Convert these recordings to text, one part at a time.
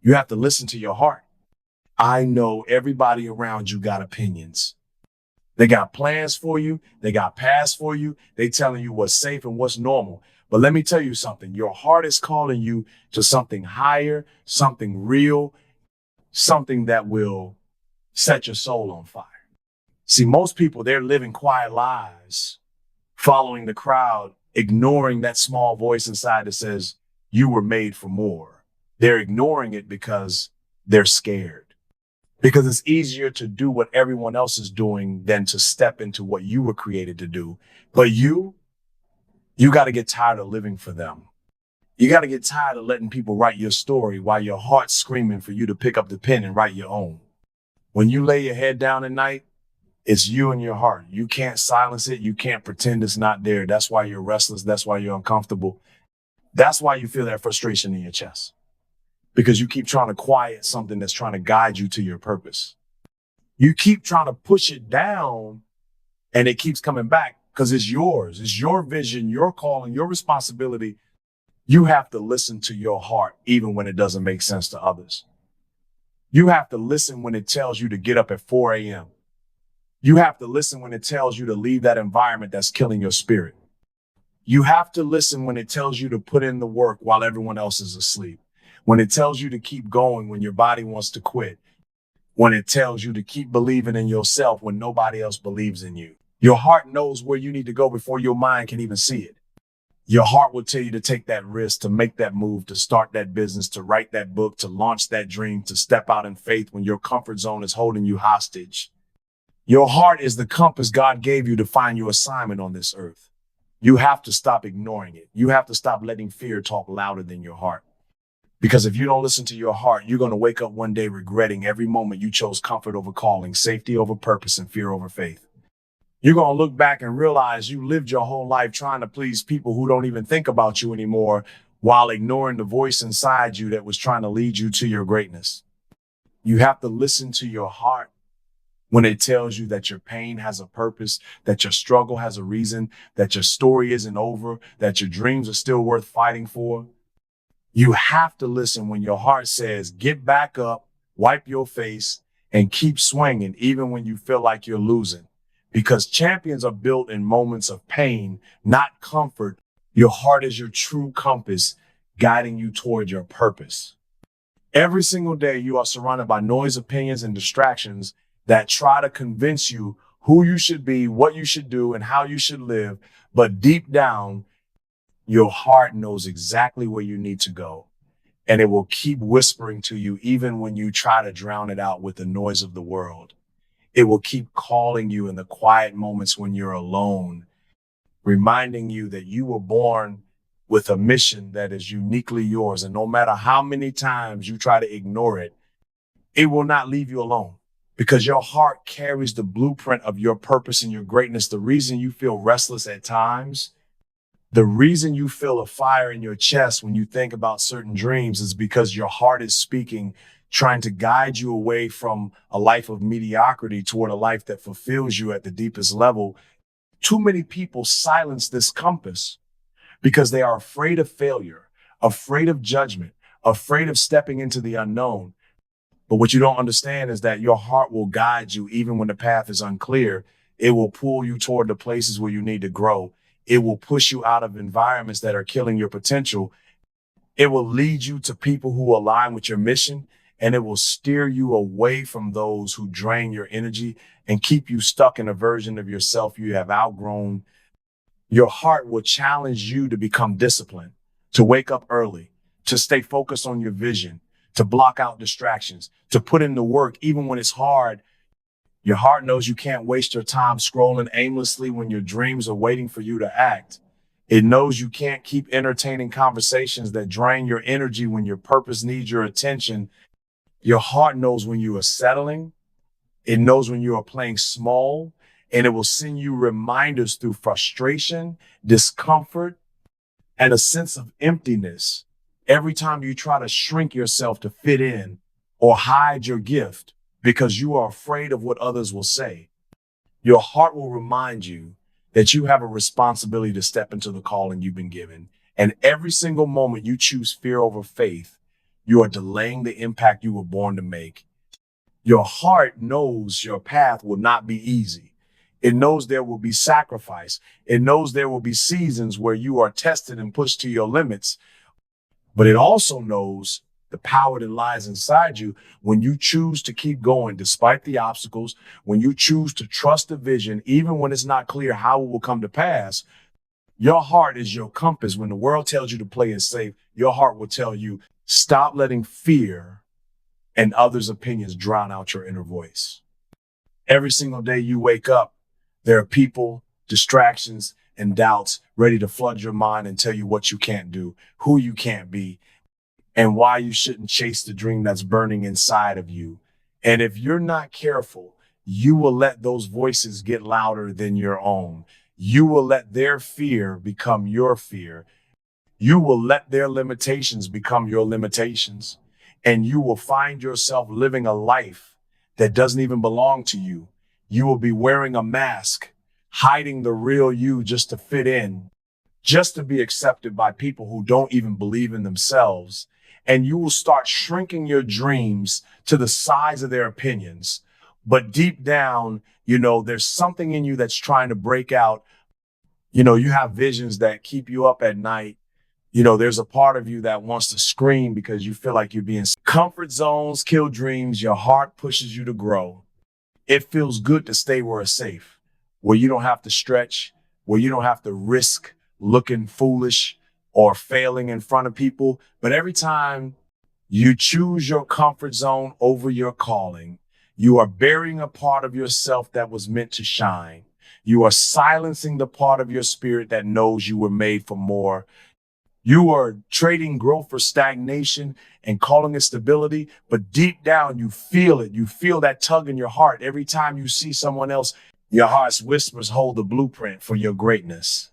You have to listen to your heart. I know everybody around you got opinions. They got plans for you. They got paths for you. They telling you what's safe and what's normal. But let me tell you something. Your heart is calling you to something higher, something real, something that will set your soul on fire. See, most people, they're living quiet lives, following the crowd, ignoring that small voice inside that says, you were made for more. They're ignoring it because they're scared. Because it's easier to do what everyone else is doing than to step into what you were created to do. But you got to get tired of living for them. You got to get tired of letting people write your story while your heart's screaming for you to pick up the pen and write your own. When you lay your head down at night, it's you and your heart. You can't silence it. You can't pretend it's not there. That's why you're restless. That's why you're uncomfortable. That's why you feel that frustration in your chest. Because you keep trying to quiet something that's trying to guide you to your purpose. You keep trying to push it down and it keeps coming back because it's yours. It's your vision, your calling, your responsibility. You have to listen to your heart even when it doesn't make sense to others. You have to listen when it tells you to get up at 4 a.m. You have to listen when it tells you to leave that environment that's killing your spirit. You have to listen when it tells you to put in the work while everyone else is asleep. When it tells you to keep going when your body wants to quit. When it tells you to keep believing in yourself when nobody else believes in you. Your heart knows where you need to go before your mind can even see it. Your heart will tell you to take that risk, to make that move, to start that business, to write that book, to launch that dream, to step out in faith when your comfort zone is holding you hostage. Your heart is the compass God gave you to find your assignment on this earth. You have to stop ignoring it. You have to stop letting fear talk louder than your heart. Because if you don't listen to your heart, you're going to wake up one day regretting every moment you chose comfort over calling, safety over purpose, and fear over faith. You're going to look back and realize you lived your whole life trying to please people who don't even think about you anymore while ignoring the voice inside you that was trying to lead you to your greatness. You have to listen to your heart when it tells you that your pain has a purpose, that your struggle has a reason, that your story isn't over, that your dreams are still worth fighting for. You have to listen when your heart says, get back up, wipe your face, and keep swinging even when you feel like you're losing. Because champions are built in moments of pain, not comfort. Your heart is your true compass guiding you toward your purpose. Every single day you are surrounded by noise, opinions, and distractions that try to convince you who you should be, what you should do, and how you should live. But deep down, your heart knows exactly where you need to go, and it will keep whispering to you even when you try to drown it out with the noise of the world. It will keep calling you in the quiet moments when you're alone, reminding you that you were born with a mission that is uniquely yours. And no matter how many times you try to ignore it, it will not leave you alone because your heart carries the blueprint of your purpose and your greatness. The reason you feel restless at times, the reason you feel a fire in your chest when you think about certain dreams is because your heart is speaking, trying to guide you away from a life of mediocrity toward a life that fulfills you at the deepest level. Too many people silence this compass because they are afraid of failure, afraid of judgment, afraid of stepping into the unknown. But what you don't understand is that your heart will guide you even when the path is unclear. It will pull you toward the places where you need to grow. It will push you out of environments that are killing your potential. It will lead you to people who align with your mission, and it will steer you away from those who drain your energy and keep you stuck in a version of yourself you have outgrown. Your heart will challenge you to become disciplined, to wake up early, to stay focused on your vision, to block out distractions, to put in the work even when it's hard. Your heart knows you can't waste your time scrolling aimlessly when your dreams are waiting for you to act. It knows you can't keep entertaining conversations that drain your energy when your purpose needs your attention. Your heart knows when you are settling. It knows when you are playing small, and it will send you reminders through frustration, discomfort, and a sense of emptiness every time you try to shrink yourself to fit in or hide your gift because you are afraid of what others will say. Your heart will remind you that you have a responsibility to step into the calling you've been given. And every single moment you choose fear over faith, You are delaying the impact you were born to make. Your heart knows your path will not be easy. It knows there will be sacrifice. It knows there will be seasons where you are tested and pushed to your limits. But it also knows the power that lies inside you when you choose to keep going despite the obstacles, when you choose to trust the vision, even when it's not clear how it will come to pass. Your heart is your compass. When the world tells you to play it safe, your heart will tell you, stop letting fear and others' opinions drown out your inner voice. Every single day you wake up, there are people, distractions, and doubts ready to flood your mind and tell you what you can't do, who you can't be, and why you shouldn't chase the dream that's burning inside of you. And if you're not careful, you will let those voices get louder than your own. You will let their fear become your fear. You will let their limitations become your limitations. And you will find yourself living a life that doesn't even belong to you. You will be wearing a mask, hiding the real you just to fit in, just to be accepted by people who don't even believe in themselves. And you will start shrinking your dreams to the size of their opinions. But deep down, there's something in you that's trying to break out. You have visions that keep you up at night. There's a part of you that wants to scream because you feel like you're being comfort zones, kill dreams. Your heart pushes you to grow. It feels good to stay where it's safe, where you don't have to stretch, where you don't have to risk looking foolish or failing in front of people. But every time you choose your comfort zone over your calling, you are burying a part of yourself that was meant to shine. You are silencing the part of your spirit that knows you were made for more. You are trading growth for stagnation and calling it stability, but deep down you feel it. You feel that tug in your heart. Every time you see someone else, your heart's whispers hold the blueprint for your greatness.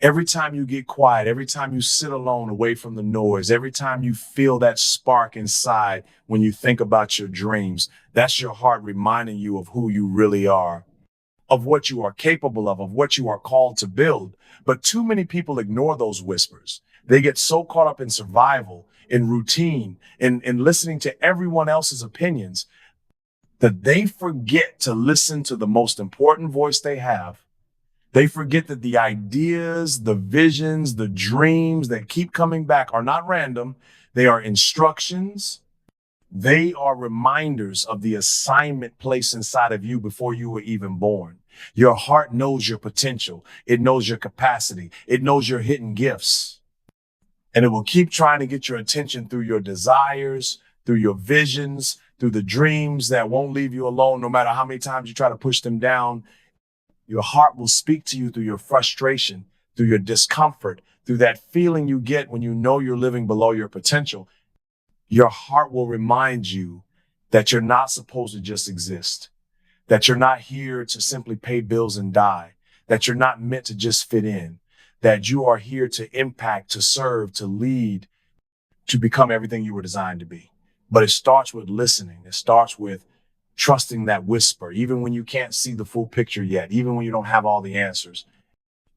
Every time you get quiet, every time you sit alone away from the noise, every time you feel that spark inside when you think about your dreams, that's your heart reminding you of who you really are, of what you are capable of what you are called to build. But too many people ignore those whispers. They get so caught up in survival, in routine, in listening to everyone else's opinions that they forget to listen to the most important voice they have. They forget that the ideas, the visions, the dreams that keep coming back are not random. They are instructions. They are reminders of the assignment placed inside of you before you were even born. Your heart knows your potential. It knows your capacity. It knows your hidden gifts. And it will keep trying to get your attention through your desires, through your visions, through the dreams that won't leave you alone no matter how many times you try to push them down. Your heart will speak to you through your frustration, through your discomfort, through that feeling you get when you know you're living below your potential. Your heart will remind you that you're not supposed to just exist, that you're not here to simply pay bills and die, that you're not meant to just fit in, that you are here to impact, to serve, to lead, to become everything you were designed to be. But it starts with listening. It starts with trusting that whisper, even when you can't see the full picture yet, even when you don't have all the answers,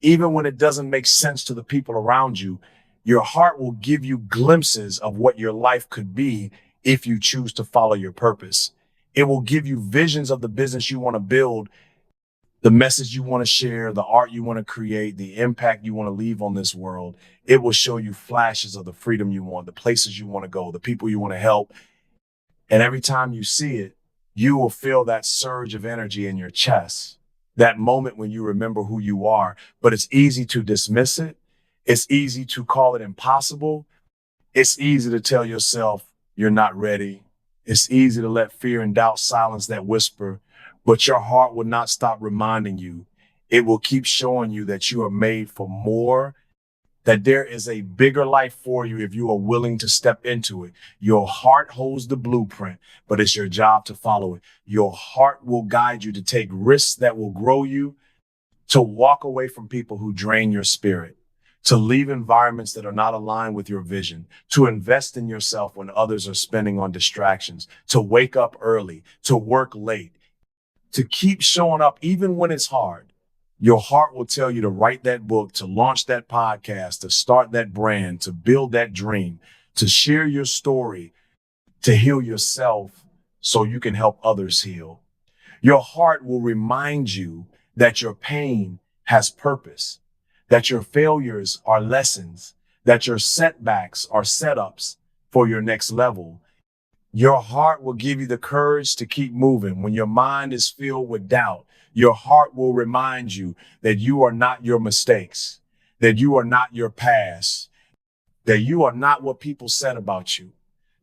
even when it doesn't make sense to the people around you. Your heart will give you glimpses of what your life could be if you choose to follow your purpose. It will give you visions of the business you want to build, the message you want to share, the art you want to create, the impact you want to leave on this world. It will show you flashes of the freedom you want, the places you want to go, the people you want to help. And every time you see it, you will feel that surge of energy in your chest, that moment when you remember who you are. But it's easy to dismiss it. It's easy to call it impossible. It's easy to tell yourself you're not ready. It's easy to let fear and doubt silence that whisper, but your heart will not stop reminding you. It will keep showing you that you are made for more, that there is a bigger life for you if you are willing to step into it. Your heart holds the blueprint, but it's your job to follow it. Your heart will guide you to take risks that will grow you, to walk away from people who drain your spirit, to leave environments that are not aligned with your vision, to invest in yourself when others are spending on distractions, to wake up early, to work late, to keep showing up even when it's hard. Your heart will tell you to write that book, to launch that podcast, to start that brand, to build that dream. to share your story, to heal yourself so you can help others heal. Your heart will remind you that your pain has purpose, that your failures are lessons, that your setbacks are setups for your next level. Your heart will give you the courage to keep moving. When your mind is filled with doubt, your heart will remind you that you are not your mistakes, that you are not your past, that you are not what people said about you,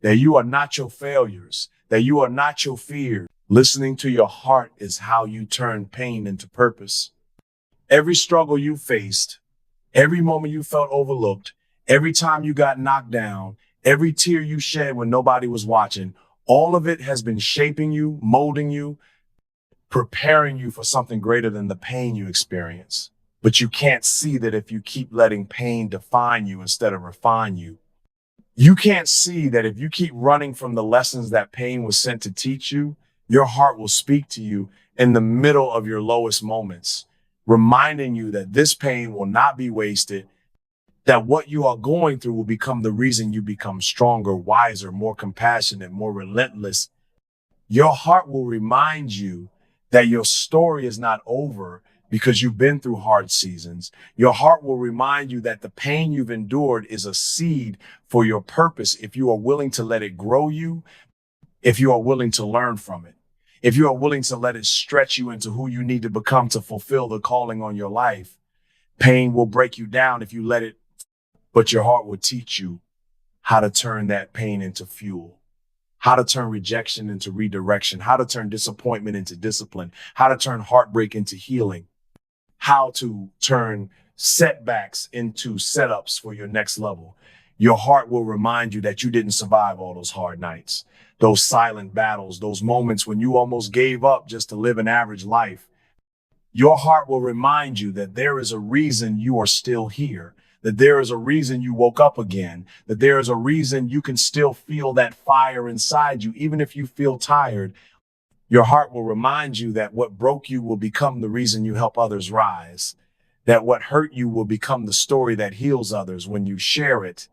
that you are not your failures, that you are not your fears. Listening to your heart is how you turn pain into purpose. Every struggle you faced, every moment you felt overlooked, every time you got knocked down, every tear you shed when nobody was watching, all of it has been shaping you, molding you, preparing you for something greater than the pain you experience. But you can't see that if you keep letting pain define you instead of refine you. You can't see that if you keep running from the lessons that pain was sent to teach you, your heart will speak to you in the middle of your lowest moments, reminding you that this pain will not be wasted, that what you are going through will become the reason you become stronger, wiser, more compassionate, more relentless. Your heart will remind you that your story is not over because you've been through hard seasons. Your heart will remind you that the pain you've endured is a seed for your purpose if you are willing to let it grow you, if you are willing to learn from it, if you are willing to let it stretch you into who you need to become to fulfill the calling on your life. Pain will break you down if you let it, but your heart will teach you how to turn that pain into fuel, how to turn rejection into redirection, how to turn disappointment into discipline, how to turn heartbreak into healing, how to turn setbacks into setups for your next level. Your heart will remind you that you didn't survive all those hard nights, those silent battles, those moments when you almost gave up just to live an average life. Your heart will remind you that there is a reason you are still here, that there is a reason you woke up again, that there is a reason you can still feel that fire inside you, even if you feel tired. Your heart will remind you that what broke you will become the reason you help others rise, that what hurt you will become the story that heals others when you share it,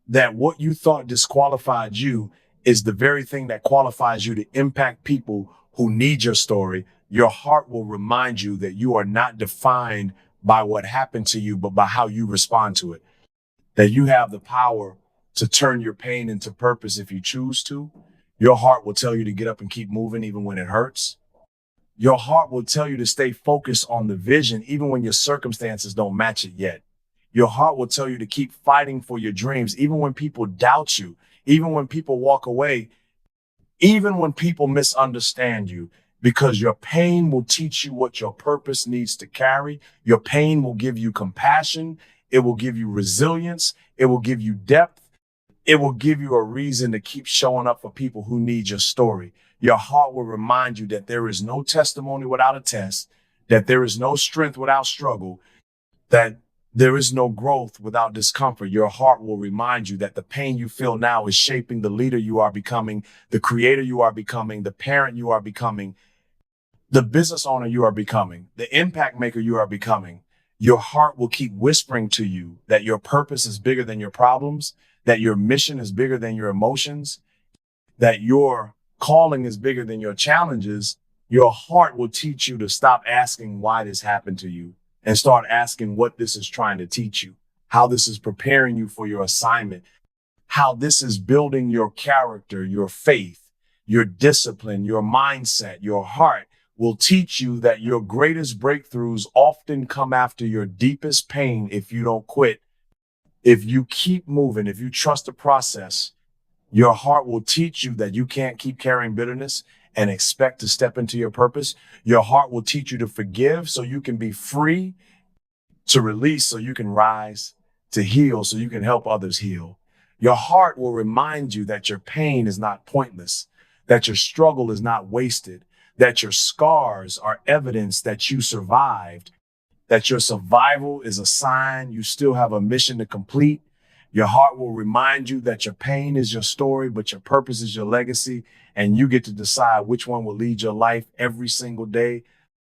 that what you thought disqualified you is the very thing that qualifies you to impact people who need your story. Your heart will remind you that you are not defined by what happened to you, but by how you respond to it, that you have the power to turn your pain into purpose if you choose to. Your heart will tell you to get up and keep moving even when it hurts. Your heart will tell you to stay focused on the vision even when your circumstances don't match it yet. Your heart will tell you to keep fighting for your dreams even when people doubt you, even when people walk away, even when people misunderstand you, because your pain will teach you what your purpose needs to carry. Your pain will give you compassion. It will give you resilience. It will give you depth. It will give you a reason to keep showing up for people who need your story. Your heart will remind you that there is no testimony without a test, that there is no strength without struggle, that there is no growth without discomfort. Your heart will remind you that the pain you feel now is shaping the leader you are becoming, the creator you are becoming, the parent you are becoming, the business owner you are becoming, the impact maker you are becoming. Your heart will keep whispering to you that your purpose is bigger than your problems, that your mission is bigger than your emotions, that your calling is bigger than your challenges. Your heart will teach you to stop asking why this happened to you and start asking what this is trying to teach you, how this is preparing you for your assignment, how this is building your character, your faith, your discipline, your mindset. Your heart will teach you that your greatest breakthroughs often come after your deepest pain if you don't quit. If you keep moving, if you trust the process, your heart will teach you that you can't keep carrying bitterness and expect to step into your purpose. Your heart will teach you to forgive so you can be free, to release so you can rise, to heal so you can help others heal. Your heart will remind you that your pain is not pointless, that your struggle is not wasted, that your scars are evidence that you survived, that your survival is a sign you still have a mission to complete. Your heart will remind you that your pain is your story, but your purpose is your legacy, and you get to decide which one will lead your life every single day.